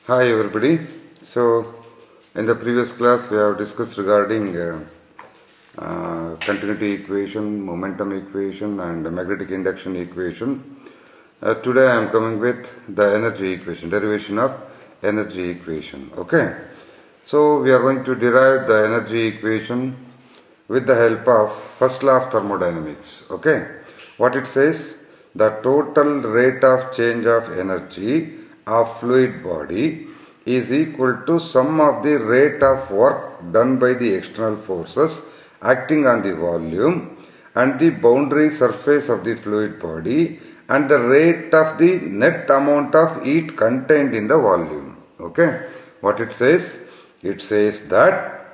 Hi everybody. So in the previous class we have discussed regarding continuity equation, momentum equation and magnetic induction equation. Today I am coming with the energy equation, derivation of energy equation. Okay. So we are going to derive the energy equation with the help of first law of thermodynamics. Okay. What it says? The total rate of change of energy of fluid body is equal to sum of the rate of work done by the external forces acting on the volume and the boundary surface of the fluid body and the rate of the net amount of heat contained in the volume. Okay. What it says? It says that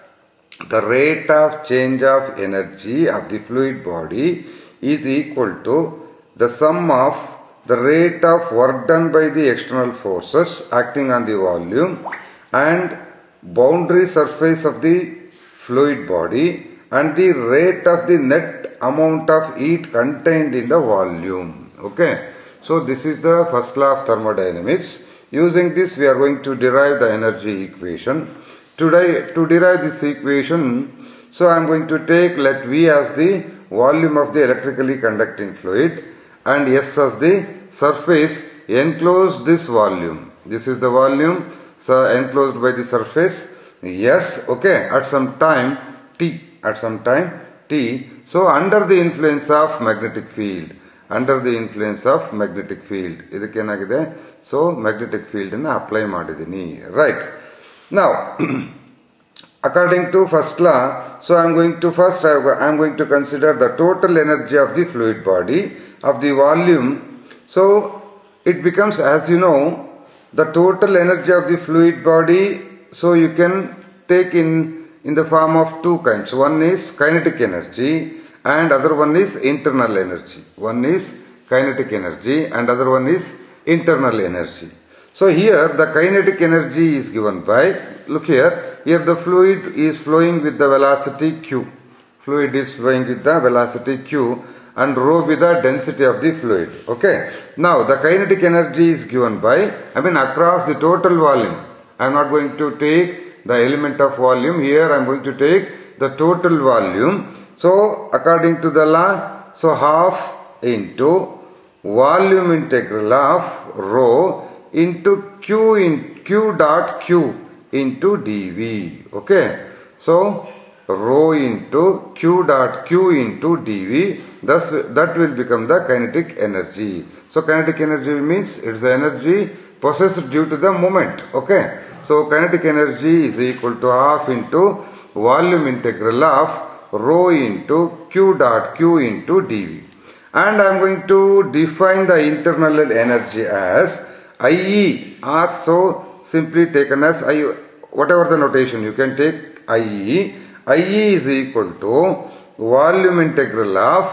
the rate of change of energy of the fluid body is equal to the sum of the rate of work done by the external forces acting on the volume and boundary surface of the fluid body and the rate of the net amount of heat contained in the volume. Okay. So this is the first law of thermodynamics. Using this we are going to derive the energy equation. Today, to derive this equation, so I am going to take let V as the volume of the electrically conducting fluid and S as the surface enclosed this volume. This is the volume so enclosed by the surface S, okay, at some time T. So under the influence of magnetic field. ಇದಕ್ಕೇನಾಗಿದೆ so magnetic field ಅನ್ನು apply ಮಾಡಿದ್ದೀನಿ right now according to first law, so I am going to consider the total energy of the fluid body of the volume. So it becomes, as you know, the total energy of the fluid body, so you can take in the form of two kinds. One is kinetic energy and other one is internal energy. One is kinetic energy and other one is internal energy. So here the kinetic energy is given by, look here the fluid is flowing with the velocity q. Fluid is flowing with the velocity q and rho with the density of the fluid. Okay. Now the kinetic energy is given by, across the total volume. I am not going to take the element of volume. Here I am going to take the total volume. So according to the law, so half into volume integral of rho into q dot q into dv. Okay. So rho into q dot q into dv, thus that will become the kinetic energy. So kinetic energy means it is the energy possessed due to the moment. Okay. So kinetic energy is equal to half into volume integral of rho into q dot q into dv. And I am going to define the internal energy as IE, or so simply taken as I, whatever the notation you can take IE. IE is equal to volume integral of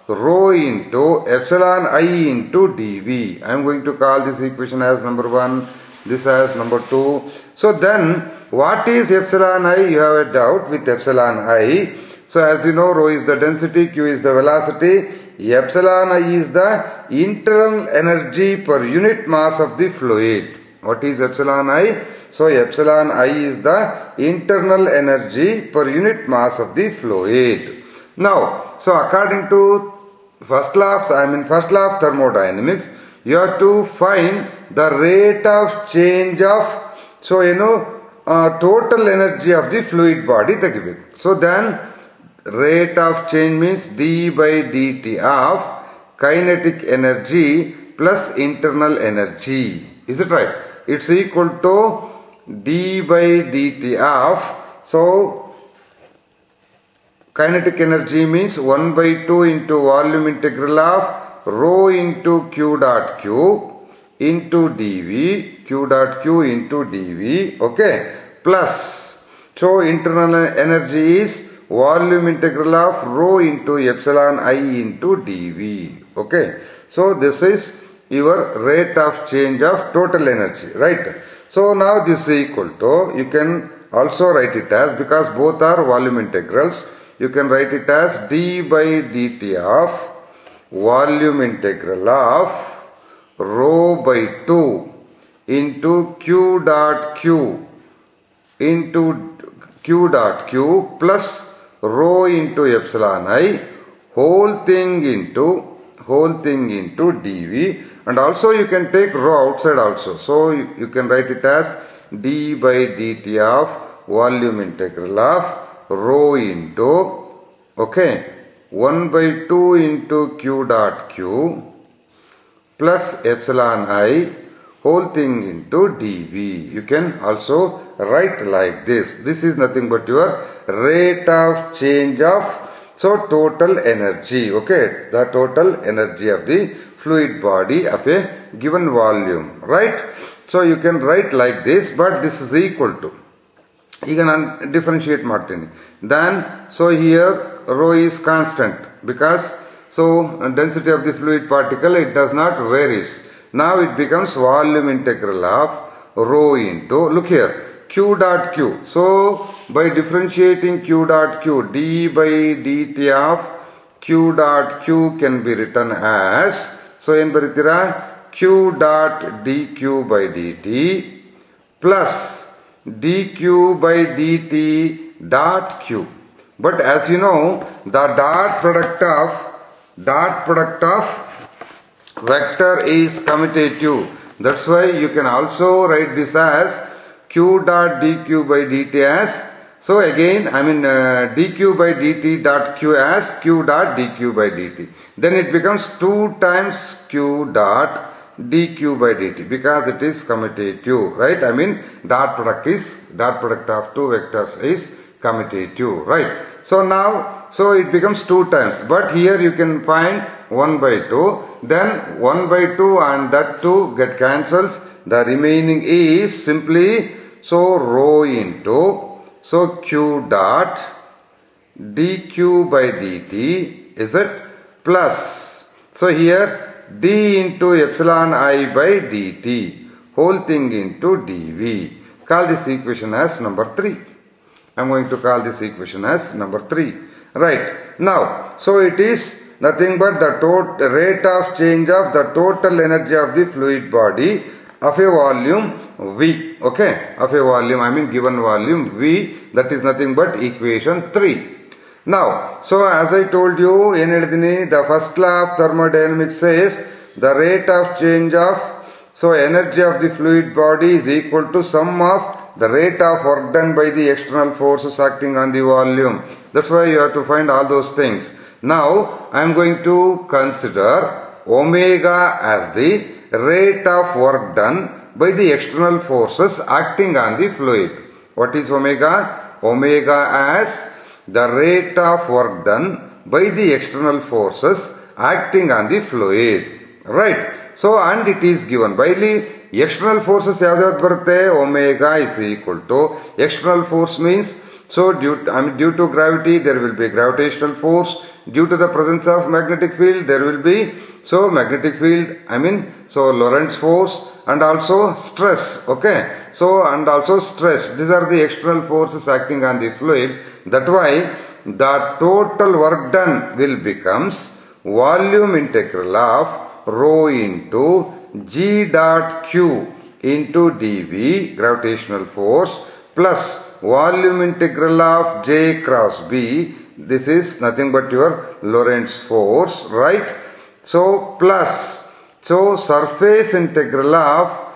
rho into epsilon I into dV. I am going to call this equation as number 1, this as number 2. So then what is epsilon I? You have a doubt with epsilon I. So as you know, rho is the density, q is the velocity, epsilon I is the internal energy per unit mass of the fluid. What is epsilon I? So epsilon I is the internal energy per unit mass of the fluid. Now, so according to first law of thermodynamics, you have to find the rate of change of, so total energy of the fluid body. So then rate of change means d by dt of kinetic energy plus internal energy. Is it right? It's equal to d by dt of, so kinetic energy means 1 by 2 into volume integral of rho into q dot q into dv, q dot q into dv, okay, plus, so internal energy is volume integral of rho into epsilon I into dv. Okay. So this is your rate of change of total energy, right? So now this is equal to, you can also write it as, because both are volume integrals, you can write it as d by dt of volume integral of rho by 2 into q dot q into q dot q plus rho into epsilon I whole thing into dv, and also you can take rho outside also. So you can write it as d by dt of volume integral of rho into, okay, 1 by 2 into q dot q plus epsilon I whole thing into dv. You can also write like this. This is nothing but your rate of change of, so total energy, okay, the total energy of the fluid body of a given volume, right? So you can write like this, but this is equal to, ಈಗ ನಾನು differentiate ಮಾಡ್ತೀನಿ. Then so here rho is constant because so density of the fluid particle, it does not varies. Now it becomes volume integral of rho into, look here, q dot q. So by differentiating q dot q, d by dt of q dot q can be written as, so ಏನು ಬರೀತೀರಾ, q dot dq by dt plus dq by dt dot q. But as you know, the dot product of vector is commutative. That's why you can also write this as q dot dq by dt as, so again dq by dt dot q as q dot dq by dt. Then it becomes 2 times q dot dq by dt because it is commutative, right? Dot product of two vectors is commutative, right? So now, so it becomes 2 times, but here you can find 1 by 2, then 1 by 2 and that 2 get cancels. The remaining is simply, so rho into, so q dot dq by dt, is it, plus, so here d into epsilon I by dt whole thing into dv. Call this equation as number 3. I am going to call this equation as number 3. Right. Now, so it is nothing but the rate of change of the total energy of the fluid body of a volume V. Okay. Of a volume, given volume V, that is nothing but equation 3. Now, so as I told you, the first law of thermodynamics says the rate of change of, so energy of the fluid body is equal to sum of the rate of work done by the external forces acting on the volume. That's why you have to find all those things. Now, I am going to consider omega as the rate of work done by the external forces acting on the fluid. What is omega? Omega as the rate of work done by the external forces acting on the fluid, right? So, and it is given by the external forces. Omega is equal to, external force means, so due to gravity there will be gravitational force, due to the presence of magnetic field there will be, so magnetic field, so Lorentz force, and also stress, okay, so and also stress. These are the external forces acting on the fluid. That why the total work done will becomes volume integral of rho into g dot q into dv, gravitational force, plus volume integral of j cross b. This is nothing but your Lorentz force, right? So plus, so surface integral of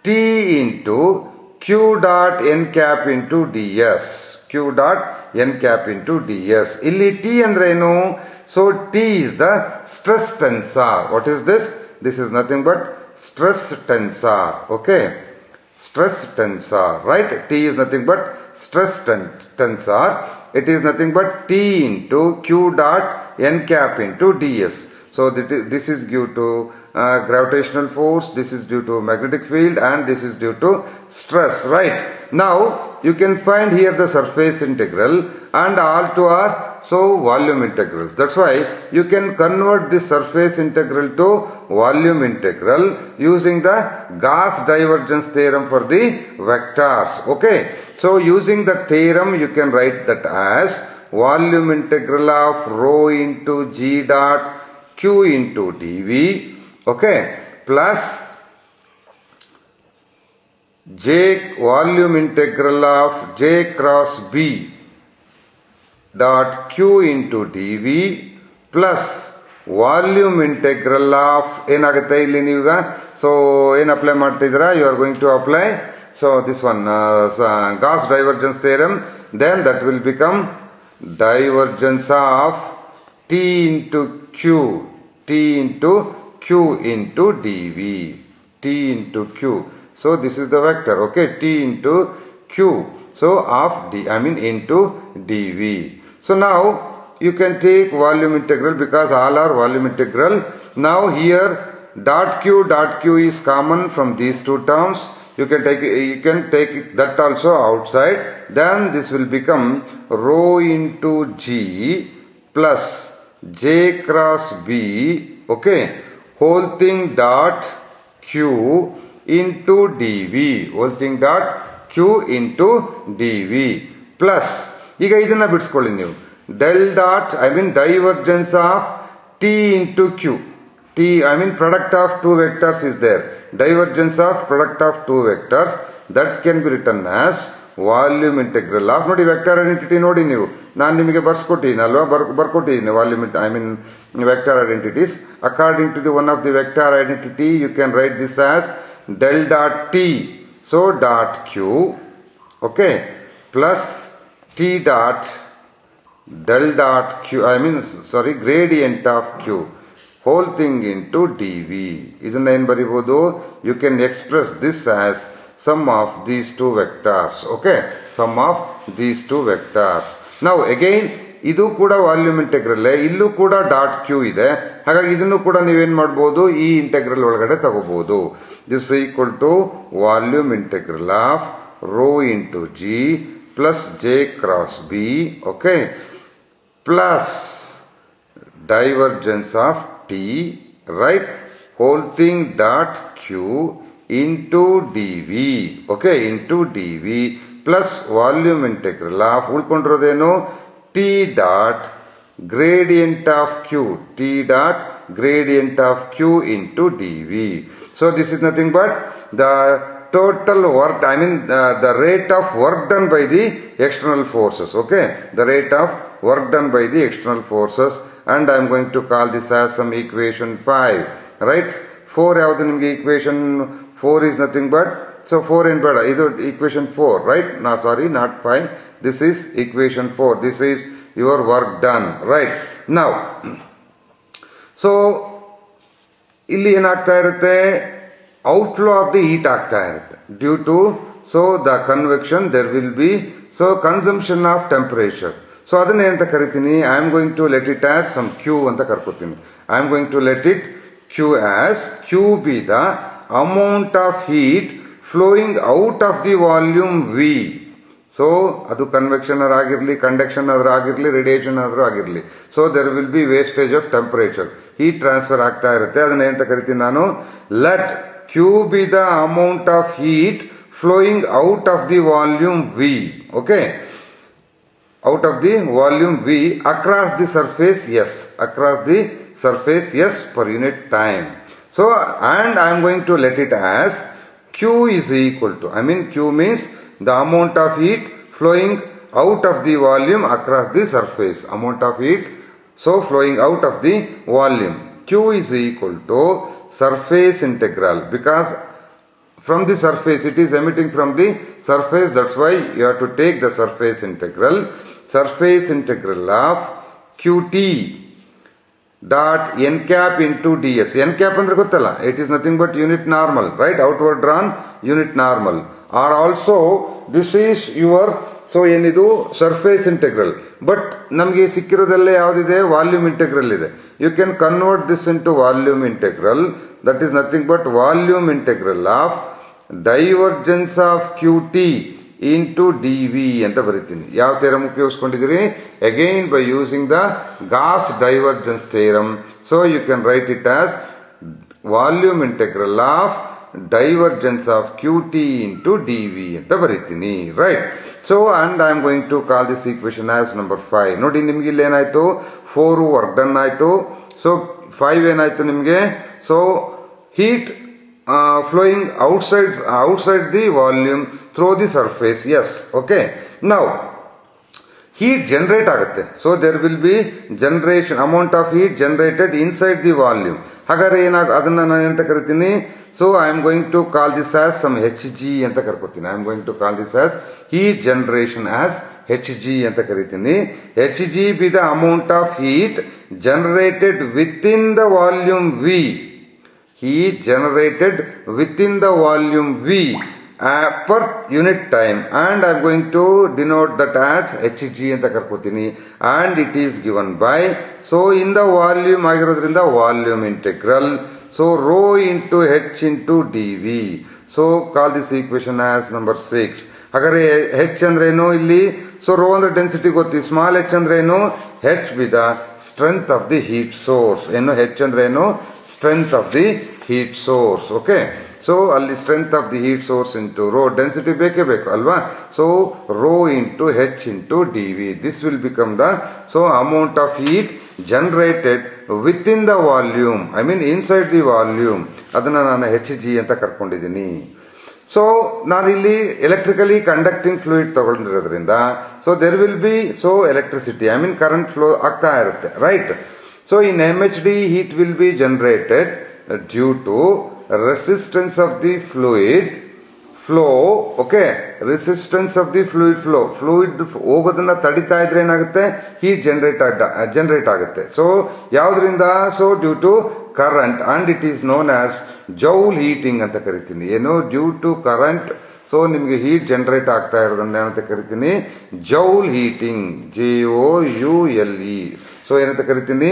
t into q dot n cap into ds, q dot n cap into ds. Illi t andre enu? So t is the stress tensor. What is this? This is nothing but stress tensor, okay, stress tensor, right? T is nothing but stress tensor. It is nothing but t into q dot n cap into ds. So this is due to gravitational force, this is due to magnetic field, and this is due to stress, right? Now you can find here the surface integral, and all two are, so volume integrals. That's why you can convert this surface integral to volume integral using the Gauss divergence theorem for the vectors, okay. So using the theorem you can write that as volume integral of rho into g dot q into dv, okay, plus volume integral of J cross B dot Q into dV plus volume integral of ಏನಾಗುತ್ತೆ ಇಲ್ಲಿ ನೀವೀಗ so ಏನು apply ಮಾಡ್ತಿದ್ದೀರಾ you are going to apply so this one Gauss divergence theorem then that will become divergence of T into Q into D V T into Q so this is the vector okay T into Q so of d into dv. So now you can take volume integral because all are volume integral. Now here dot q is common from these two terms. You can take that also outside. Then this will become rho into g plus j cross b, okay, whole thing dot q into dv, whole thing dot q into dv plus ಈಗ ಇದನ್ನ ಬಿಡಿಸ್ಕೊಳ್ಳಿ ನೀವು del dot divergence of t into q, product of two vectors is there, divergence of product of two vectors, that can be written as volume integral of ನೋಡಿ vector identity ನೋಡಿ ನೀವು ನಾನು ನಿಮಗೆ ಬರ್ಸ್ಕೊಟ್ಟಿದ್ದೀನಿ ಅಲ್ವಾ ಬರ್ಕೊಟ್ಟಿದ್ದೀನಿ volume vector identities according to the one of the vector identity you can write this as del dot t. So dot q, okay, plus t dot del dot q, gradient of q, whole thing into dv. Isn't it baribodu? You can express this as sum of these two vectors, okay, sum of these two vectors. Now again ಇದು ಕೂಡ volume integral, ಇಲ್ಲೂ ಕೂಡ dot Q ಇದೆ, ಹಾಗಾಗಿ ಇದನ್ನು ಕೂಡ ನೀವೇನ್ ಮಾಡಬಹುದು ಈ ಇಂಟೆಗ್ರಲ್ ಒಳಗಡೆ ತಗೋಬಹುದು. This equal to volume integral of rho into G plus J cross B, okay, plus divergence of T, right, whole thing dot Q into D V, okay, into D V plus volume integral of ಉಳ್ಕೊಂಡಿರೋದೇನು t dot gradient of q, into dv. So this is nothing but the total work, the rate of work done by the external forces, okay, the rate of work done by the external forces, and I am going to call this as some equation 5, right. 4 ಯಾವುದು ನಿಮಗೆ equation 4 is nothing but, so 4 ಏನು ಬೇಡ, ಇದು equation 4, right, no sorry not 5, this is equation 4, this is your work done, right. Now so ಇಲ್ಲಿ ಏನಾಗ್ತಾ ಇರುತ್ತೆ, outflow of the heat ಆಗ್ತಾ ಇರುತ್ತೆ due to so the convection there will be so consumption of temperature. So ಅದನ್ನ ಏನಂತ ಕರಿತೀನಿ, I am going to let it as some Q ಅಂತ ಕರ್ಕೋತೀನಿ. I am going to let it Q as Q be the amount of heat flowing out of the volume V. So ಅದು convection ಆಗಿರ್ಲಿ, conduction ಆದ್ರೂ ಆಗಿರ್ಲಿ, radiation ಆದ್ರೂ ಆಗಿರ್ಲಿ, so there will be wastage of temperature, heat transfer ಆಗ್ತಾ ಇರುತ್ತೆ. ಅದನ್ನ ಏನಂತ ಕರಿತೀನಿ ನಾನು, let Q be the amount of heat flowing out of the volume V, okay, out of the volume V across the surface S, across the surface S per unit time. So and I am going to let it as Q is equal to, Q means the amount of heat flowing out of the volume across the surface, amount of heat so flowing out of the volume. Q is equal to surface integral, because from the surface it is emitting from the surface, that's why you have to take the surface integral of qt dot n cap into ds. n cap ಅಂದ್ರೆ ಗೊತ್ತಲ್ಲ, it is nothing but unit normal, right, outward drawn unit normal, or also this is your, so ಏನಿದು surface integral, but ನಮಗೆ ಸಿಕ್ಕಿರೋದಲ್ಲೇ ಯಾವ್ದಿದೆ, volume integral ಇದೆ. You can convert this into volume integral, that is nothing but volume integral of divergence of Q T into D V ಅಂತ ಬರೀತೀನಿ. ಯಾವ theorem ಉಪಯೋಗಿಸ್ಕೊಂಡಿದ್ದೀರಿ, again by using the Gauss divergence theorem. So you can write it as volume integral of divergence of Q T into D V ಅಂತ ಬರೀತೀನಿ, right. So and I am going to call this equation as number 5. ನೋಡಿ ನಿಮ್ಗೆ ಇಲ್ಲಿ ಏನಾಯ್ತು, 4 work done ಆಯ್ತು. So 5 ಏನಾಯ್ತು ನಿಮ್ಗೆ, so heat flowing outside the volume through the surface. Yes, okay. Now heat generate ಆಗುತ್ತೆ. So there will be generation amount of heat generated inside the volume. ಹಾಗಾದ್ರೆ ಅದನ್ನ ನಾನು ಎಂತ ಕರಿತೀನಿ? So I am going to call this as some Hg ಅಂತ ಕರ್ಕೋತೀನಿ. I am going to call this as heat generation as Hg ಅಂತ ಕರಿತೀನಿ. Hg be the amount of heat generated within the volume V. Heat generated within the volume V per unit time, and I am going to denote that as Hg ಅಂತ ಕರ್ಕೋತೀನಿ, and it is given by, so in the volume ಆಗಿರೋದ್ರಿಂದ volume integral, so rho into h into dv. So call this equation as number 6. ಹಾಗಾದ್ರೆ h ಅಂದ್ರೆ ಏನು ಇಲ್ಲಿ? So rho ಅಂದ್ರೆ density ಗೊತ್ತಿ, small h ಅಂದ್ರೆ ಏನು? h be the strength of the heat source. ಏನು h ಅಂದ್ರೆ ಏನು? strength of the heat source. Okay, so ಅಲ್ಲಿ strength of the heat source into rho, density ಬೇಕೇ ಬೇಕು ಅಲ್ವಾ? So rho into h into dv, this will become the so amount of heat generated within the volume, I mean inside the volume. ಅದನ್ನ ನಾನು hg ಅಂತ ಕರ್ಕೊಂಡಿದ್ದೀನಿ. So ನಾನಿಲ್ಲಿ electrically conducting fluid ತಗೊಂಡಿರೋದ್ರಿಂದ so there will be so electricity, I mean current flow ಆಗ್ತಾ ಇರುತ್ತೆ, right? So in MHD heat will be generated due to resistance of the fluid flow. Okay, resistance of the fluid flow, fluid ಹೋಗೋದನ್ನ ತಡಿತಾ ಇದ್ರೆ ಏನಾಗುತ್ತೆ? Heat generate ಆಗುತ್ತೆ. So ಯಾವ್ದ್ರಿಂದ? So due to current, and it is known as joule heating ಅಂತ ಕರಿತೀನಿ. ಏನು? Due to current, so ನಿಮ್ಗೆ ಹೀಟ್ ಜನರೇಟ್ ಆಗ್ತಾ ಇರೋದನ್ನ ಏನಂತ ಕರಿತೀನಿ? Joule heating, JOULE. ಸೊ ಏನಂತ ಕರಿತೀನಿ?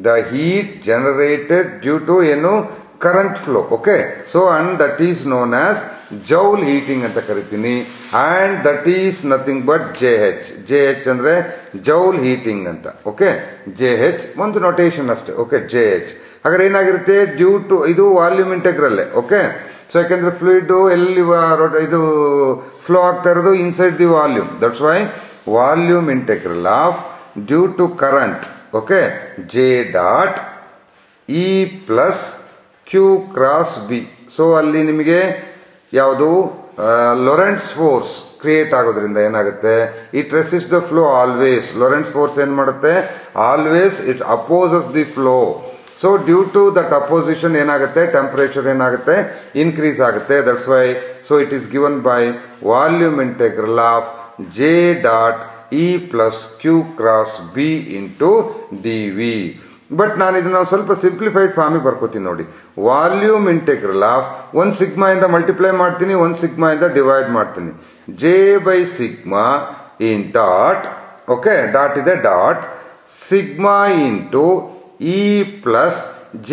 The heat generated due to ಏನು? Current flow. Okay, so and that is known as joule heating ಅಂತ ಕರಿತೀನಿ, and that is nothing but JH ಅಂದ್ರೆ ಜೌಲ್ ಹೀಟಿಂಗ್ ಅಂತ. ಓಕೆ, JH ಒಂದು ನೊಟೇಷನ್ ಅಷ್ಟೇ. Okay, JH. ಹಾಗಾದ್ರೆ ಏನಾಗಿರುತ್ತೆ? ಡ್ಯೂ ಟು ಇದು ವಾಲ್ಯೂಮ್ ಇಂಟೆಗ್ರಲ್. ಓಕೆ, ಸೊ ಯಾಕೆಂದ್ರೆ ಫ್ಲೂಯಿಡ್ ಎಲ್ಲಿ ಇದು ಫ್ಲೋ ಆಗ್ತಾ ಇರೋದು? Inside the volume. That's why volume integral of due to current. Okay, J dot E plus Q cross B. So ಅಲ್ಲಿ ನಿಮಗೆ ಯಾವುದು ಲೊರೆಂಟ್ಸ್ ಫೋರ್ಸ್ ಕ್ರಿಯೇಟ್ ಆಗೋದ್ರಿಂದ ಏನಾಗುತ್ತೆ? It resist the flow always. Lorentz force ಏನ್ ಮಾಡುತ್ತೆ? Always it opposes the flow. So due to that opposition ಏನಾಗುತ್ತೆ? Temperature ಏನಾಗುತ್ತೆ? Increase ಆಗುತ್ತೆ. That's why so it is given by volume integral of J dot E plus Q cross B into dV. But ನಾನು ಇದನ್ನ ಸ್ವಲ್ಪ simplified ಫಾರ್ಮಿಗೆ ಬರ್ಕೋತೀನಿ ನೋಡಿ. Volume integral of ಒಂದ್ ಸಿಗ್ಮಾ ಇಂದ ಮಲ್ಟಿಪ್ಲೈ ಮಾಡ್ತೀನಿ, ಒಂದ್ ಸಿಗ್ಮಾ ಇಂದ ಡಿವೈಡ್ ಮಾಡ್ತೀನಿ. J by sigma in dot, okay, dot ಇದೆ, dot sigma into E plus J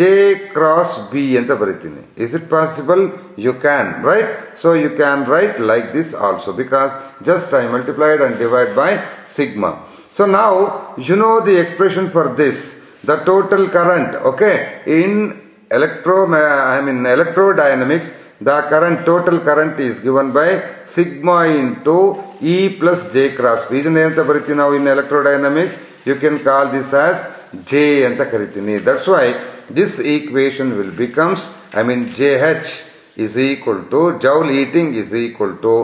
cross B ಅಂತ ಬರೀತೀನಿ. Is it possible? You can, right? So you can write like this also, because just I multiplied and divide by sigma. So now you know the expression for this, the total current. Okay, in electrodynamics, the total current is given by sigma into E plus J cross B. ಇದನ್ನ ಏನಂತ ಬರೀತೀವಿ ನಾವು in electrodynamics? You can call this as J ಅಂತ ಕರಿತೀನಿ. That's why this equation will becomes, JH is equal to joule heating is equal to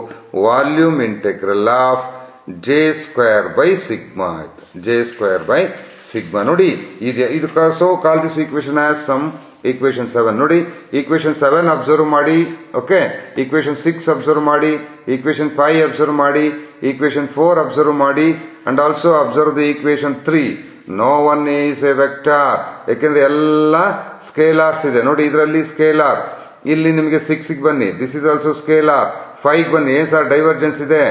volume integral of J square by sigma. J square by sigma. ನೋಡಿ ಇದು so call this equation as some equation 7. ನೋಡಿ equation 7 observe ಮಾಡಿ. Okay, equation 6 observe ಮಾಡಿ, equation 5 observe ಮಾಡಿ, equation 4 observe ಮಾಡಿ, and also observe the equation 3. No one is a vector, ಯಾಕೆಂದ್ರೆ ಎಲ್ಲ ಸ್ಕೇಲಾರ್ಸ್ ಇದೆ. ನೋಡಿ ಇದರಲ್ಲಿ ಸ್ಕೇಲಾರ್, ಇಲ್ಲಿ ನಿಮಗೆ 6 ಬನ್ನಿ, ದಿಸ್ ಇಸ್ ಆಲ್ಸೋ ಸ್ಕೇಲಾರ್. 5 ಬನ್ನಿ, ಏನ್ ಸರ್ ಡೈವರ್ಜೆನ್ಸ್ ಇದೆ?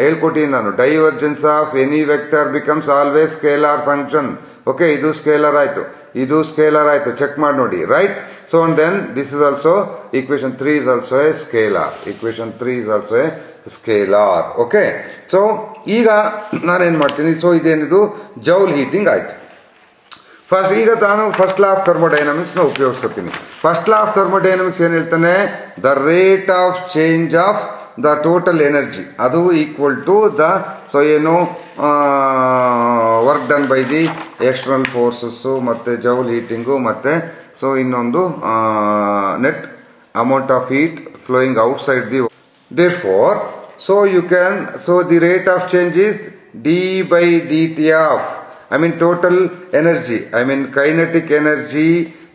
ಹೇಳ್ಕೊಟ್ಟಿನಿ ನಾನು. Divergence of any vector becomes always scalar function. Okay, ಇದು ಸ್ಕೇಲಾರ್ ಆಯ್ತು, ಇದು ಸ್ಕೇಲಾರ್ ಆಯ್ತು, ಚೆಕ್ ಮಾಡಿ ನೋಡಿ, right? So and then this is also equation 3 is also a scalar. Equation 3 is also a scalar. Okay, so ಈಗ ನಾನೇನ್ ಮಾಡ್ತೀನಿ? So ಇದೇನಿದು ಜೌಲ್ ಹೀಟಿಂಗ್ ಆಯ್ತು. ಈಗ ನಾನು ಫಸ್ಟ್ ಲಾ ಆಫ್ ಥರ್ಮೋಡೈನಮಿಕ್ಸ್ ನ ಉಪಯೋಗಿಸ್ಕೊತೀನಿ. ಫಸ್ಟ್ ಲಾ ಆಫ್ ಥರ್ಮೋಡೈನಮಿಕ್ಸ್ ಏನ್ ಹೇಳ್ತಾನೆ? The rate of change of the total energy ಅದು ಈಕ್ವಲ್ ಟು ದ ಸೊ ಏನು work done by the external forces ಮತ್ತೆ ಜೌಲ್ ಹೀಟಿಂಗು ಮತ್ತೆ ಸೊ ಇನ್ನೊಂದು net amount of heat flowing outside the. Therefore, the rate of change is d by dt of, total energy, kinetic energy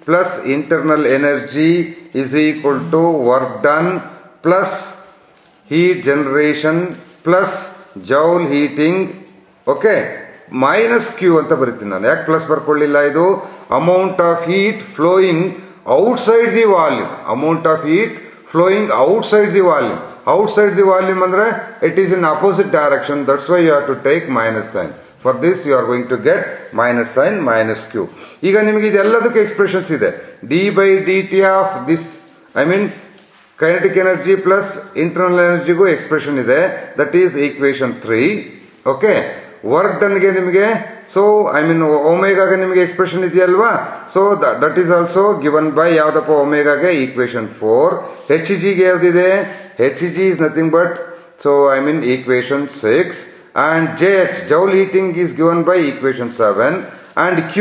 plus internal energy is equal to work done plus heat generation plus joule heating, okay, minus q ಅಂತ ಬರೀತೀನಿ ನಾನು. ಯಾಕೆ plus ಬರ್ಕೊಳ್ಳಿಲ್ಲ? ಇದು amount of heat flowing outside the volume, amount of heat flowing outside the volume. Outside the volume andre it is in opposite direction, that's why you have to take minus sign. For this you are going to get minus sign minus q. ಈಗ ನಿಮಗೆ ಇದೆಲ್ಲದಕ್ಕೆ expressions ಇದೆ. d by dt of this kinetic energy plus internal energy ಗೂ expression ಇದೆ, that is equation 3. Okay, work done ಗೆ ನಿಮಗೆ ಒಮೆಗಾಗೆ ನಿಮಗೆ ಎಕ್ಸ್ಪ್ರೆಷನ್ ಇದೆಯಲ್ವಾ, so that is also given by ಯಾವ್ದಪ್ಪ ಒಮೆಗಾಗೆ ಈಕ್ವೇಶನ್ 4. ಎಚ್ ಜಿ ಗೆ ಯಾವ್ದಿದೆ? H G is nothing but equation 6 and JH, joule heating, is given by equation 7 and Q,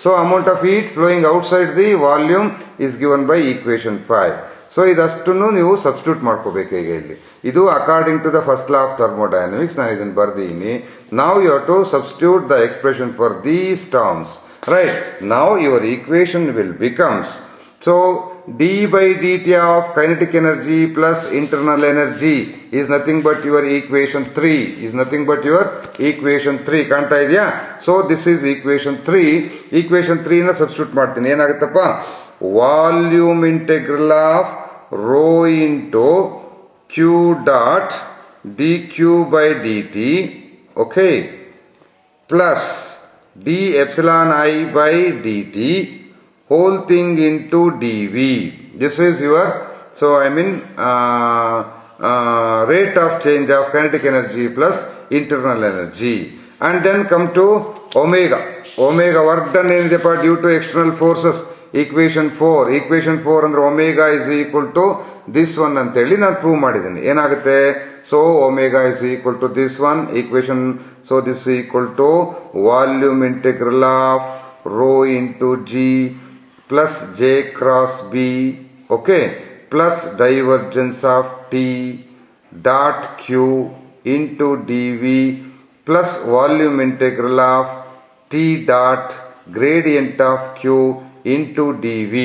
so amount of heat flowing outside the volume, is given by equation 5. So ಇದಷ್ಟನ್ನು ನೀವು substitute ಮಾಡ್ಕೋಬೇಕು. ಈಗ ಇಲ್ಲಿ ಇದು according to the first law of thermodynamics, ನಾನು ಇದನ್ನು ಬರ್ದೀನಿ. Now you have to substitute the expression for these terms, right? Now your equation will becomes, so d by dt of kinetic energy plus internal energy is nothing but your equation 3, is nothing but your equation 3. ಕಾಣ್ತಾ ಇದೆಯಾ? So this is equation 3. equation 3 ನ substitute ಮಾಡ್ತೀನಿ. ಏನಾಗುತ್ತಪ್ಪ? Volume integral of rho into q dot dq by dt, okay, plus d epsilon I by dt whole thing into dv. This is your, rate of change of kinetic energy plus internal energy. And then come to omega. Omega work done ಏನಿದೆಪ್ಪ? Due to external forces, equation 4. Equation 4 ಅಂದ್ರೆ omega is equal to this one ಅಂತೇಳಿ ನಾನು prove ಮಾಡಿದ್ದೀನಿ. ಏನಾಗುತ್ತೆ? So omega is equal to this one equation. So this equal to volume integral of rho into G plus j cross b, okay, plus divergence of t dot q into dv plus volume integral of t dot gradient of q into dv,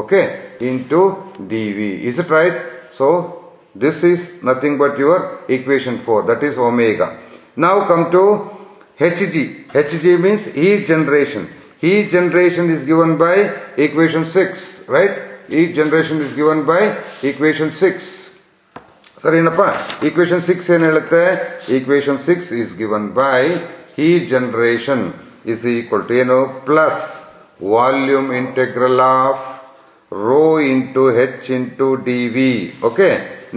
okay, into dv. Is it right? So this is nothing but your equation 4, that is omega. Now come to hg. hg means heat generation. Heat generation is given by equation 6, right? Heat generation is given by equation 6. ಸರಿನಪ್ಪ? equation 6 ಏನು ಹೇಳುತ್ತೆ? equation 6 is given by heat generation is equal to ಏನು? plus volume integral of rho into h into dv. okay,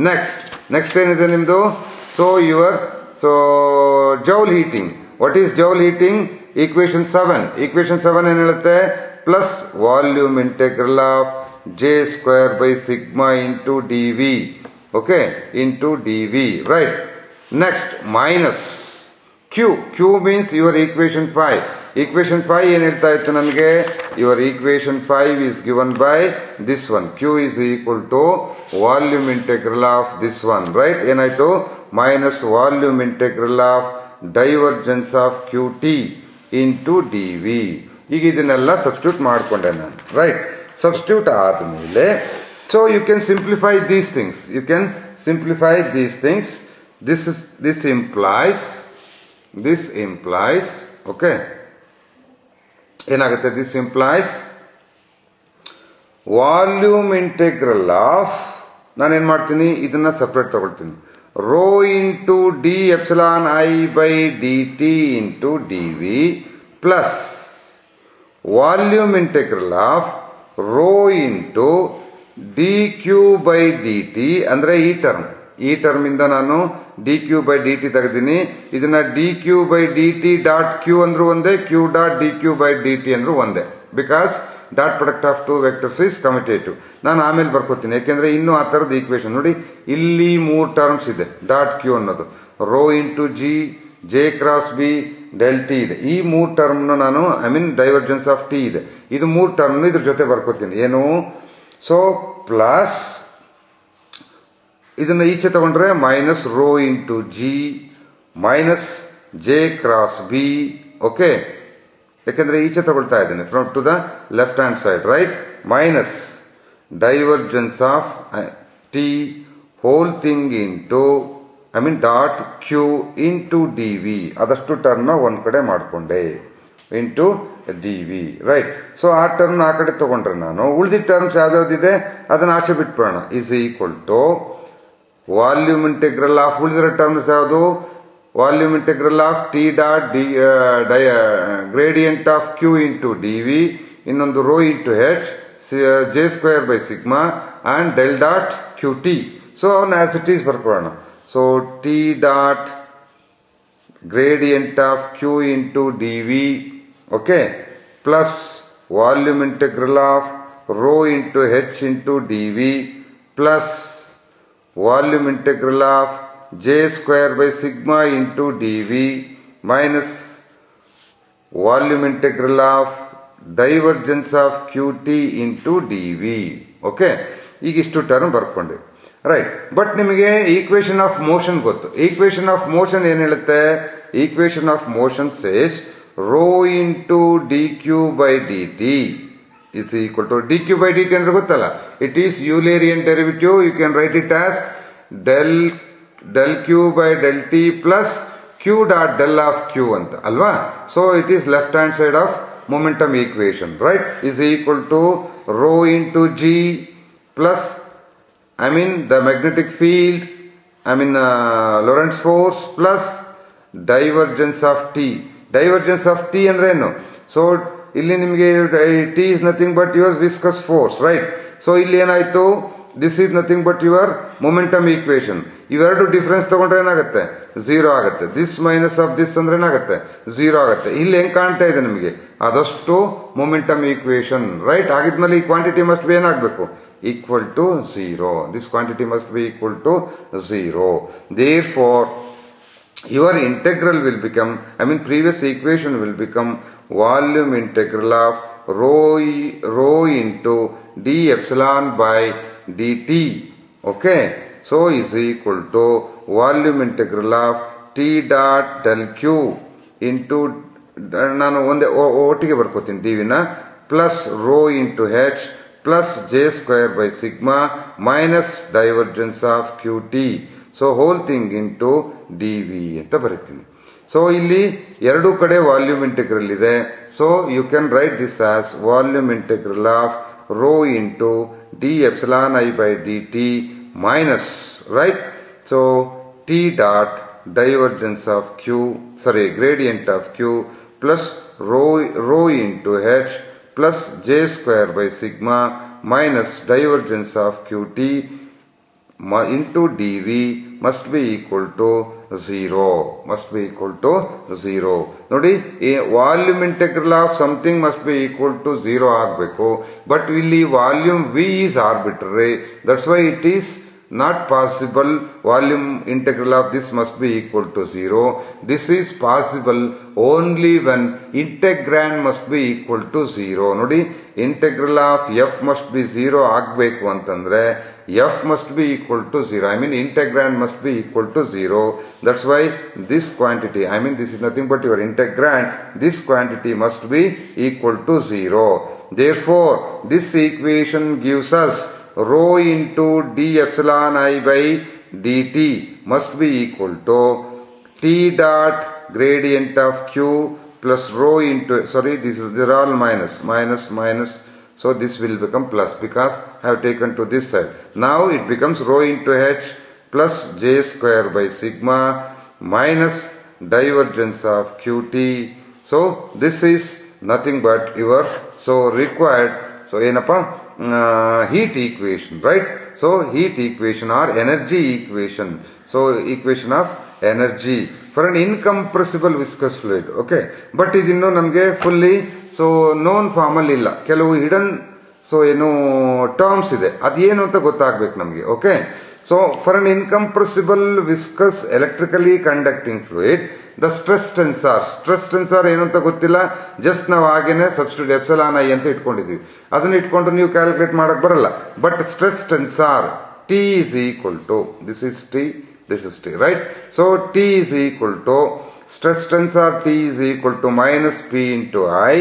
next ಏನಿದೆ ನಿಮ್ದು? so joule heating. what is joule heating? equation 7. equation 7 ಏನು ಹೇಳುತ್ತೆ? Plus volume integral of J square by sigma into D V, okay, into D V, right? Next minus Q. Q means your equation 5. ಈಕ್ವೇಶನ್ 5 ಏನ್ ಹೇಳ್ತಾ ಇತ್ತು ನನಗೆ? Your equation 5 is given by this one. q is equal to volume integral of this one, right? ಏನಾಯ್ತು? Minus volume integral of divergence of Q T into D V. ಈಗ ಇದನ್ನೆಲ್ಲ ಸಬ್ಸ್ಟಿಟ್ಯೂಟ್ ಮಾಡಿಕೊಂಡೆ ನಾನು, ರೈಟ್? ಸಬ್ಸ್ಟಿಟ್ಯೂಟ್ ಆದಮೇಲೆ so you can simplify these things. You can simplify these things. This implies okay, ಏನಾಗುತ್ತೆ? This implies volume integral of, ನಾನೇನ್ ಮಾಡ್ತೀನಿ? ಇದನ್ನ ಸಪ್ರೇಟ್ ತಗೊಳ್ತೀನಿ. Rho into D epsilon I by D T into D V plus volume integral of rho into D Q by D T, ಅಂದ್ರೆ ಈ term ಇಂದ ನಾನು D Q by D T ತೆಗೆದೀನಿ. ಇದನ್ನ D Q by D T dot Q ಅಂದ್ರೂ ಒಂದೇ, Q dot D Q by D T ಅಂದ್ರೂ ಒಂದೇ, because dot product of two vectors is commutative. ನಾನು ಆಮೇಲೆ ಬರ್ಕೋತೀನಿ, ಯಾಕೆಂದ್ರೆ ಇನ್ನೂ ಆ ತರದ ಈಕ್ವೇಶನ್ ನೋಡಿ. ಇಲ್ಲಿ 3 ಟರ್ಮ್ಸ್ ಇದೆ. ಡಾಟ್ ಕ್ಯೂ ಅನ್ನೋದು rho into G, J cross B, del T ಇದೆ. ಈ 3 ಟರ್ಮ್ ನಾನು ಡೈವರ್ಜೆನ್ಸ್ ಆಫ್ ಟಿ ಇದೆ. ಇದು 3 ಟರ್ಮ್ ಇದ್ರ ಜೊತೆ ಬರ್ಕೋತೀನಿ. ಏನು? ಸೊ ಪ್ಲಸ್ ಇದನ್ನು ಈಚೆ ತಗೊಂಡ್ರೆ minus rho into G minus J cross B. Okay, ಯಾಕೆಂದ್ರೆ ಈಚೆ ತಗೊಳ್ತಾ ಇದ್ದೇನೆ from to the left hand side, right. Minus divergence of T whole thing into dot Q into D V. ಅದಷ್ಟು ಟರ್ನ್ ಒಂದ್ ಕಡೆ ಮಾಡಿಕೊಂಡೆ into D V, right. So ಆ term ಆ ಕಡೆ ತಗೊಂಡ್ರೆ ನಾನು ಉಳಿದ ಟರ್ಮ್ಸ್ ಯಾವ್ದಾವ್ದಿದೆ ಅದನ್ನ ಆಚೆ ಬಿಟ್ಬಿಡೋಣ. Is equal to volume integral of ಉಳಿದಿರೋ ಟರ್ಮ್ಸ್ ಯಾವುದು? Volume integral of T dot D gradient of Q into D V, ಇನ್ನೊಂದು rho into H J square by sigma and del dot Q T. So ಅವನ್ನ as it is ಬರ್ಕೊಳ್ಳೋಣ. So T dot gradient of q into dv, okay, plus volume integral of rho into h into dv plus volume integral of j square by sigma into dv minus volume integral of divergence of qt into dv. Okay, ಈಗ ಇಷ್ಟು term ಬರ್ಕೊಂಡೆ, right. But ನಿಮಗೆ equation of motion ಗೊತ್ತು. Equation of motion ಏನ್ ಹೇಳುತ್ತೆ? Equation of motion says rho into D Q by D T is equal to D Q by D T ಅಂದ್ರೆ ಗೊತ್ತಲ್ಲ, it is Eulerian derivative. You can write it as del Q by del T plus Q dot del of Q ಅಂತ ಅಲ್ವಾ. So it is left hand side of momentum equation, right. Is equal to rho into G plus the magnetic field, Lorentz force plus divergence of T. Divergence of T ಅಂದ್ರೆ ಏನು? So ಇಲ್ಲಿ ನಿಮಗೆ T is nothing but your viscous force, right? So ಇಲ್ಲಿ ಏನಾಯ್ತು? This is nothing but your momentum equation. ಇವೆರಡು difference ತಗೊಂಡ್ರೆ ಏನಾಗುತ್ತೆ? Zero ಆಗುತ್ತೆ. ದಿಸ್ ಮೈನಸ್ ಆಫ್ ದಿಸ್ ಅಂದ್ರೆ ಏನಾಗುತ್ತೆ? ಝೀರೋ ಆಗುತ್ತೆ. ಇಲ್ಲಿ ಹೆಂಗ್ ಕಾಣ್ತಾ ಇದೆ ನಿಮಗೆ? ಅದಷ್ಟು ಮೊಮೆಂಟಮ್ ಈಕ್ವೇಶನ್, ರೈಟ್. ಆಗಿದ್ಮೇಲೆ ಈ ಕ್ವಾಂಟಿಟಿ ಮಸ್ಟ್ ಬಿ ಏನಾಗಬೇಕು? equal to 0. This quantity must be equal to 0. Therefore, your integral will become, previous equation will become volume integral of rho into d epsilon by dt. Okay. So is equal to volume integral of t dot del q into, ನಾನು ಒಂದೇ ಒಟ್ಟಿಗೆ ಬರ್ಕೋತೀನಿ ಡಿವಿನ, plus rho into H plus J square by sigma minus divergence of Q T. So whole thing into D V ಅಂತ ಬರೀತೀನಿ. So ಇಲ್ಲಿ ಎರಡೂ ಕಡೆ ವಾಲ್ಯೂಮ್ ಇಂಟೆಗ್ರಲ್ ಇದೆ. So you can write this as volume integral of rho into D epsilon I by D T minus, right. So T dot divergence of Q, gradient of q plus rho into h plus j square by sigma minus divergence of qt into dv must be equal to 0. Must be equal to 0. ನೋಡಿ, volume integral of something must be equal to 0 ಆಗಬೇಕು. But ಇಲ್ಲಿ volume V is arbitrary, that's why it is not possible. Volume integral of this must be equal to 0. This is possible only when integrand must be equal to 0. ನೋಡಿ, integral of f must be 0 ಆಗಬೇಕು ಅಂತಂದ್ರೆ f must be equal to 0. Integrand must be equal to 0. That's why this quantity, this is nothing but your integrand, this quantity must be equal to 0. Therefore, this equation gives us rho into d epsilon I by dt must be equal to t dot gradient of q plus rho into, they're all minus, so this will become plus because I have taken to this side. Now it becomes rho into h plus j square by sigma minus divergence of qt. So this is nothing but your required, ಏನಪ್ಪ, heat equation, right? So heat equation or energy equation. So equation of energy for an incompressible viscous fluid. Okay, but ಇದನ್ನು ನಮಗೆ fully non form ಅಲ್ಲಿ ಇಲ್ಲ, ಕೆಲವು hidden terms ಇದೆ, ಅದೇನು ಅಂತ ಗೊತ್ತಾಗ್ಬೇಕು ನಮಗೆ. Okay, So for an incompressible viscous electrically conducting fluid, the stress tensor ಏನು ಅಂತ ಗೊತ್ತಿಲ್ಲ, ಜಸ್ಟ್ ನಾವು ಹಾಗೇನೆ ಸಬ್ಸ್ಟಿಟ್ಯೂಟ್ ಎಪ್ಸಿಲಾನ್ ಐ ಅಂತ ಇಟ್ಕೊಂಡಿದ್ವಿ. ಅದನ್ನ ಇಟ್ಕೊಂಡು ನೀವು ಕ್ಯಾಲ್ಕುಲೇಟ್ ಮಾಡಕ್ ಬರಲ್ಲ. But stress tensor T is equal to, this is T, right? So T is equal to, stress tensor T is equal to minus P into I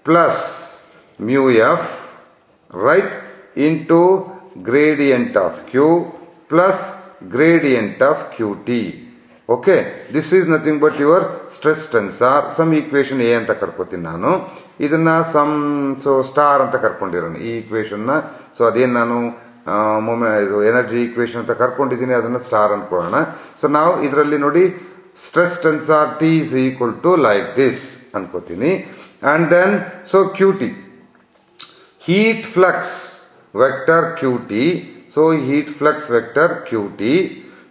plus mu F, right, into gradient of Q plus gradient of QT. Okay, this is nothing but your stress tensor. Some equation A ಅಂತ ಕರ್ಕೋತೀನಿ ನಾನು, ಇದನ್ನ so star ಅಂತ ಕರ್ಕೊಂಡಿರೋಣ ಈ equation ನ. So ಅದೇನು ನಾನು ಇದು energy equation ಅಂತ ಕರ್ಕೊಂಡಿದ್ದೀನಿ, ಅದನ್ನ ಸ್ಟಾರ್ ಅನ್ಕೊಳ್ಳೋಣ. ಸೊ ನಾವು ಇದರಲ್ಲಿ ನೋಡಿ stress tensor T is equal to like this ಅನ್ಕೋತೀನಿ. And then so QT, heat flux vector QT. So heat flux vector QT,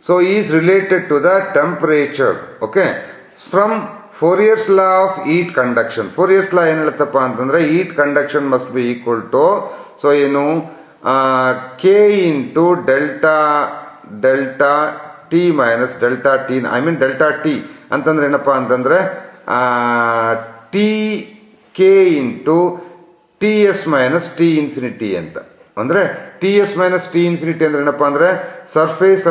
so is related to the temperature. Okay, from Fourier's law of heat conduction. Fourier's law ಏನು ಹೇಳುತ್ತಪ್ಪ ಅಂತಂದ್ರೆ heat conduction must be equal to, so ಏನು K into delta T minus delta T, I mean delta T ಅಂತಂದ್ರೆ ಏನಪ್ಪಾ ಅಂತಂದ್ರೆ T K into TS minus T infinity ಅಂತ. ಅಂದ್ರೆ TS minus T infinity ಅಂದ್ರೆ ಏನಪ್ಪಾ ಅಂದ್ರೆ surface,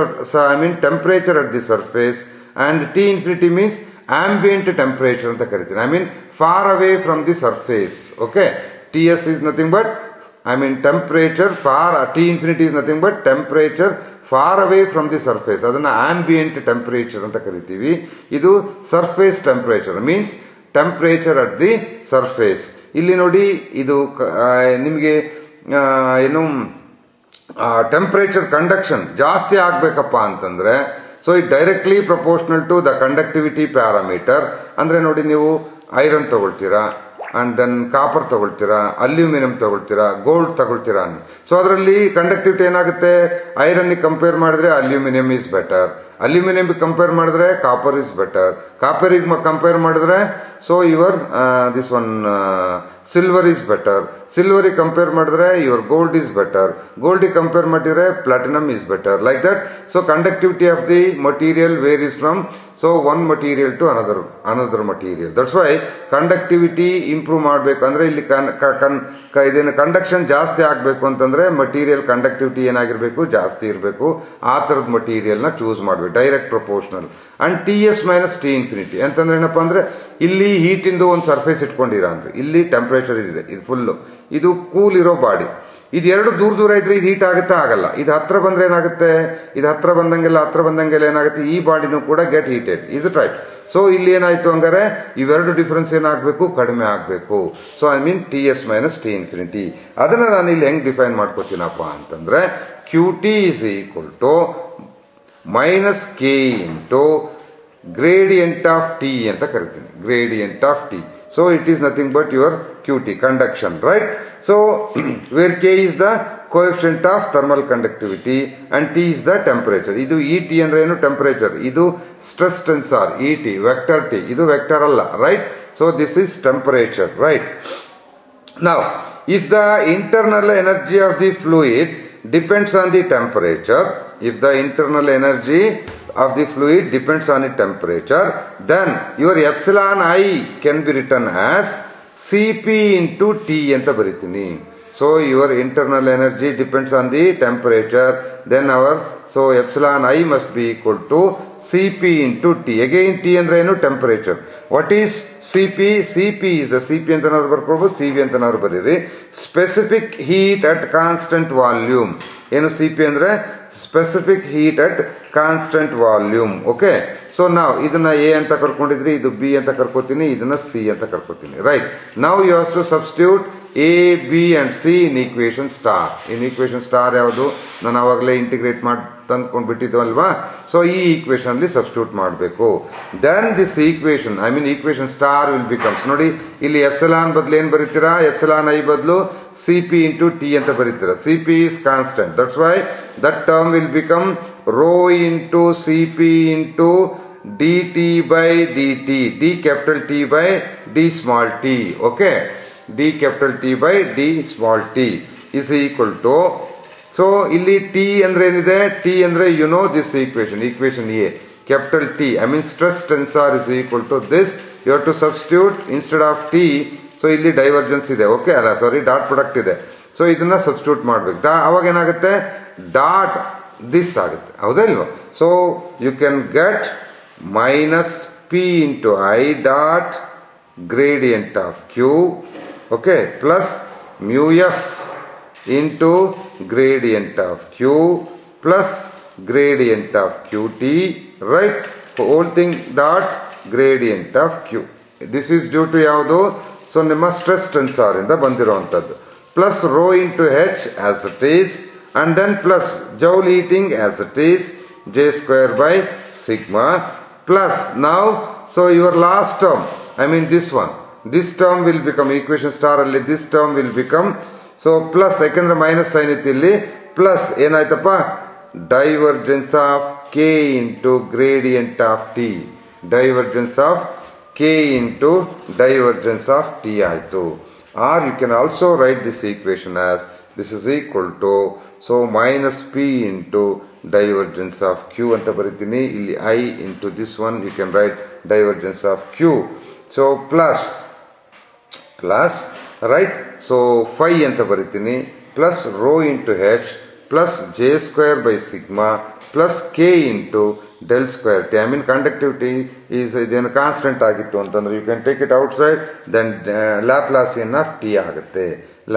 I mean temperature at the surface, and T infinity means ambient temperature ಅಂತ ಕರಿತೀನಿ, I mean far away from the surface. Okay, TS is nothing but, I mean temperature far, T infinity is nothing but temperature far away from the surface, ಅದನ್ನ ambient temperature ಅಂತ ಕರಿತೀವಿ. ಇದು surface temperature means temperature at the surface. ಇಲ್ಲಿ ನೋಡಿ ಇದು ನಿಮಗೆ ಏನು temperature conduction ಜಾಸ್ತಿ ಆಗ್ಬೇಕಪ್ಪ ಅಂತಂದ್ರೆ, so it directly proportional to the conductivity parameter. ಅಂದ್ರೆ ನೋಡಿ ನೀವು ಐರನ್ ತಗೊಳ್ತೀರಾ, ಅಂಡ್ ದೆನ್ ಕಾಪರ್ ತಗೊಳ್ತೀರಾ, ಅಲ್ಯೂಮಿನಿಯಂ ತಗೊಳ್ತೀರಾ, ಗೋಲ್ಡ್ ತಗೊಳ್ತೀರಾ. ಸೊ ಅದರಲ್ಲಿ ಕಂಡಕ್ಟಿವಿಟಿ ಏನಾಗುತ್ತೆ, ಐರನ್ ಕಂಪೇರ್ ಮಾಡಿದ್ರೆ aluminium is better, aluminium compare ಮಾಡಿದ್ರೆ ಕಾಪರ್ ಇಸ್ ಬೆಟರ್, ಕಾಪರಿಗೆ ಕಂಪೇರ್ ಮಾಡಿದ್ರೆ so your this one silver is better, ಸಿಲ್ವರಿಗೆ ಕಂಪೇರ್ ಮಾಡಿದ್ರೆ ಯುವರ್ ಗೋಲ್ಡ್ ಈಸ್ ಬೆಟರ್, ಗೋಲ್ಡಿಗೆ ಕಂಪೇರ್ ಮಾಡಿದ್ರೆ platinum is better, like that. So conductivity of the material varies from so one material to another material. That's why conductivity improve ಮಾಡಬೇಕು ಅಂದ್ರೆ ಇಲ್ಲಿ ಇದೇನು conduction ಜಾಸ್ತಿ ಆಗಬೇಕು ಅಂತಂದ್ರೆ ಮಟೀರಿಯಲ್ ಕಂಡಕ್ಟಿವಿಟಿ ಏನಾಗಿರ್ಬೇಕು, ಜಾಸ್ತಿ ಇರಬೇಕು. ಆ ತರದ ಮಟೀರಿಯಲ್ ನ ಚೂಸ್ ಮಾಡಬೇಕು, direct proportional. And TS minus T infinity ಅಂತಂದ್ರೆ ಏನಪ್ಪಾ ಅಂದ್ರೆ ಇಲ್ಲಿ ಹೀಟ್ ಇಂದು ಒಂದು ಸರ್ಫೇಸ್ ಇಟ್ಕೊಂಡಿರ ಅಂದ್ರೆ ಇಲ್ಲಿ ಟೆಂಪರೇಚರ್ ಇದೆ, ಇದು ಫುಲ್, ಇದು ಕೂಲ್ ಇರೋ ಬಾಡಿ. ಇದು ಎರಡು ದೂರ ಇದ್ರೆ ಇದು ಹೀಟ್ ಆಗುತ್ತಾ, ಆಗಲ್ಲ. ಇದು ಹತ್ರ ಬಂದ್ರೆ ಏನಾಗುತ್ತೆ, ಇದು ಹತ್ರ ಬಂದಂಗೆಲ್ಲ ಏನಾಗುತ್ತೆ, ಈ ಬಾಡಿನೂ ಕೂಡ get heated. Is it right? So ಇಲ್ಲಿ ಏನಾಯ್ತು ಹಂಗಾರೆ ಇವೆರಡು ಡಿಫರೆನ್ಸ್ ಏನಾಗಬೇಕು, ಕಡಿಮೆ ಆಗಬೇಕು. So I mean TS minus T infinity. ಅದನ್ನ ನಾನು ಇಲ್ಲಿ ಹೆಂಗ್ ಡಿಫೈನ್ ಮಾಡ್ಕೋತೀನಪ್ಪ ಅಂತಂದ್ರೆ QT is equal to minus K into gradient of T ಅಂತ ಕರಿತೀನಿ, gradient of T. So it is nothing but your QT, conduction, right? So where K is the coefficient of thermal conductivity and T is the temperature. ಇದು ET ಅಂದ್ರೆ ಏನು, temperature. ಇದು stress ಟೆನ್ಸಾರ್ ET, vector T, ಇದು vector ಅಲ್ಲ, right? So this is temperature, right? Now if the internal energy of the fluid depends on the temperature, if the internal energy of the fluid depends on the temperature, then your epsilon I can be written as Cp into T ಅಂತ ಬರೀತೀನಿ. So your internal energy depends on the temperature, then so epsilon I must be equal to Cp into T. Again T ಅಂದ್ರೆ ಏನು, temperature. What is Cp? Cp is the Cp ಅಂತ ನಾವು ಬರ್ಕೊಳ್ಬಹುದು, Cv ಅಂತ ನಾವು ಬರೀರಿ. Specific heat at constant volume. ಏನು Cp ಅಂದ್ರೆ specific heat at constant volume. Okay, so ನಾವು ಇದನ್ನ ಎ ಅಂತ ಕರ್ಕೊಂಡಿದ್ರಿ, ಇದು ಬಿ ಅಂತ ಕರ್ಕೋತೀನಿ, ಇದನ್ನ ಸಿ ಅಂತ ಕರ್ಕೋತೀನಿ, ರೈಟ್? ನಾವು you have to substitute A B and C in equation star. In equation star ಯಾವುದು, ನಾನು ಅವಾಗಲೇ ಇಂಟಿಗ್ರೇಟ್ ಮಾಡಿ ತಂದ್ಕೊಂಡು ಬಿಟ್ಟಿದ್ದು ಅಲ್ವಾ? ಸೊ ಈ ಈಕ್ವೇಶನ್ ಅಲ್ಲಿ ಸಬ್ಸ್ಟಿಟ್ಯೂಟ್ ಮಾಡಬೇಕು. Then this equation, I mean equation star will becomes, ನೋಡಿ ಇಲ್ಲಿ ಎಪ್ಸಿಲಾನ್ ಬದಲು ಏನ್ ಬರೀತೀರಾ, ಎಪ್ಸಿಲಾನ್ ಐ ಬದಲು Cp into T ಅಂತ ಬರೀತೀರಾ. Cp is constant, that's why that term will become rho into Cp into dt by dt, d capital T by d small t. Okay, d capital T by d small t is equal to so ಇಲ್ಲಿ T ಅಂದ್ರೆ ಏನಿದೆ, T ಅಂದ್ರೆ you know this equation A, capital T, I mean stress tensor is equal to this. You have to substitute instead of T. So ಇಲ್ಲಿ divergence ಇದೆ, okay ಅಲ್ಲ, sorry dot product ಇದೆ. So ಇದನ್ನ substitute ಮಾಡ್ಬೇಕು. ಅವಾಗ ಏನಾಗುತ್ತೆ, dot this ಆಗುತ್ತೆ, ಹೌದಾ ಇಲ್ವಾ? So you can get minus P into I dot gradient of Q, okay, plus mu F into gradient of Q plus gradient of QT, right? Whole thing dot gradient of Q. This is due to ಯಾವುದು? So ನಿಮ್ಮ stress tensor ಇಂದ ಬಂದಿರುವಂತದ್ದು. Plus rho into H as it is, and then plus joule heating as it is, J square by sigma, plus now, so your last term, I mean this term will become equation star ಅಲ್ಲಿ, this term will become, so plus, ಯಾಕೆಂದ್ರೆ minus sign ಇತ್ತು ಇಲ್ಲಿ, plus ಏನಾಯ್ತಪ್ಪ, divergence of K into gradient of T, divergence of K into divergence of T ಆಯ್ತು. Or you can also write this equation as this is equal to, so minus P into divergence of Q ಅಂತ ಬರೀತೀನಿ. ಇಲ್ಲಿ I into this one you can write divergence of Q. So plus right, so phi ಅಂತ ಬರೀತೀನಿ, plus rho into H plus J square by sigma plus K into del square T. I mean conductivity ಇದೇನು constant ಆಗಿತ್ತು ಅಂತಂದ್ರೆ you can take it outside, then Laplacian of T ಆಗುತ್ತೆ,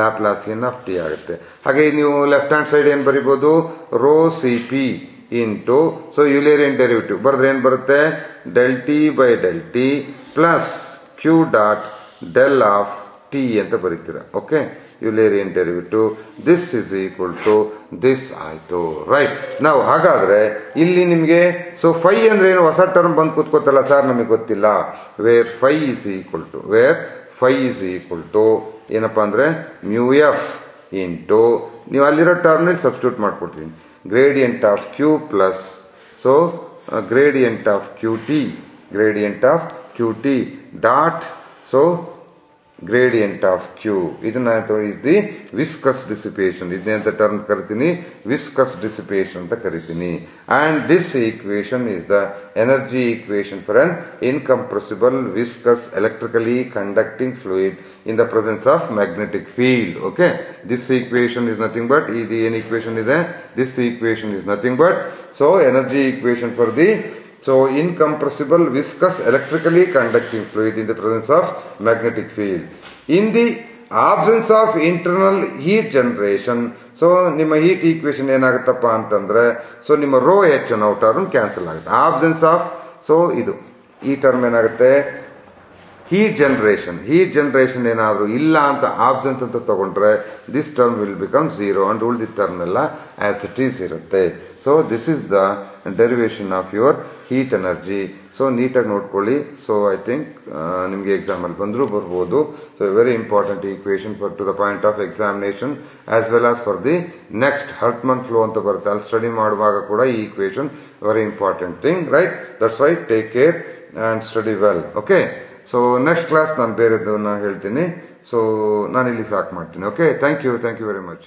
Laplacian of T ಆಗುತ್ತೆ. ಹಾಗೆ ನೀವು left hand side ಏನು ಬರಿಬಹುದು, rho C P into, so Eulerian derivative ಬರೆದ್ರೆ ಏನು ಬರುತ್ತೆ, del T by del T plus Q dot del of T ಅಂತ ಬರೀತೀರ, okay, Eulerian derivative. This is equal to this ಆಯ್ತು, ರೈಟ್. ನಾವು ಹಾಗಾದ್ರೆ ಇಲ್ಲಿ ನಿಮಗೆ, ಸೊ ಫೈ ಅಂದ್ರೆ ಏನು, ಹೊಸ ಟರ್ಮ್ ಬಂದು ಕೂತ್ಕೋತಲ್ಲ ಸರ್, ನಮಗೆ ಗೊತ್ತಿಲ್ಲ. Where phi is equal to ಏನಪ್ಪಾ ಅಂದ್ರೆ ಮ್ಯೂ ಎಫ್ ಇಂಟು, ನೀವು ಅಲ್ಲಿರೋ ಟರ್ಮ್ ಸಬ್ಸ್ಟಿಟ್ಯೂಟ್ ಮಾಡ್ಕೊಡ್ತೀನಿ, gradient of Q plus, so gradient of Q T dot, so gradient of Q. ಇದನ್ನ ದಿ ವಿಸ್ಕಸ್ ಡಿಸಿಪೇಷನ್, ಇದನ್ನ ಟರ್ಮ್ ಕರಿತೀನಿ ವಿಸ್ಕಸ್ ಡಿಸಿಪೇಷನ್ ಅಂತ ಕರಿತೀನಿ. And this equation is the energy equation for an incompressible viscous electrically conducting fluid in the presence of magnetic field. Okay, this equation is nothing but, ಇದು ಏನ್ equation ಇದೆ, this equation is nothing but, so energy equation for the, so incompressible viscous electrically conducting fluid in the presence of magnetic field. In the absence of internal heat generation, so ನಿಮ್ಮ heat equation ಏನಾಗುತ್ತಪ್ಪ ಅಂತಂದ್ರೆ, so ನಿಮ್ಮ rho H ಅನ್ನೋ term cancel ಆಗುತ್ತೆ. Absence of, so ಇದು ಈ term ಏನಾಗುತ್ತೆ, heat generation ಏನಾದ್ರು ಇಲ್ಲ ಅಂತ ಆಬ್ಸೆನ್ಸ್ ಅಂತ ತಗೊಂಡ್ರೆ this term will become zero and ಉಳಿದ ಟರ್ಮ್ ಎಲ್ಲ ಆಸ್ ಇಟ್ ಈಸ್ ಇರುತ್ತೆ. So this is the derivation of your heat energy. So ನೀಟಾಗಿ ನೋಡ್ಕೊಳ್ಳಿ. ಸೊ ಐ ಥಿಂಕ್ ನಿಮಗೆ ಎಕ್ಸಾಮ್ ಅಲ್ಲಿ ಬಂದರೂ ಬರ್ಬೋದು. So very important equation for to the point of examination as well as for the next Hartmann flow ಅಂತ ಬರುತ್ತೆ, ಅಲ್ಲಿ study ಮಾಡುವಾಗ ಕೂಡ ಈ equation very important thing, right? That's why take care and study well. Okay, so next class ನಾನು ಬೇರೆದನ್ನ ಹೇಳ್ತೀನಿ. So ನಾನು ಇಲ್ಲಿ ಸಾಕು ಮಾಡ್ತೀನಿ. ಓಕೆ, ಥ್ಯಾಂಕ್ ಯು ವೆರಿ ಮಚ್.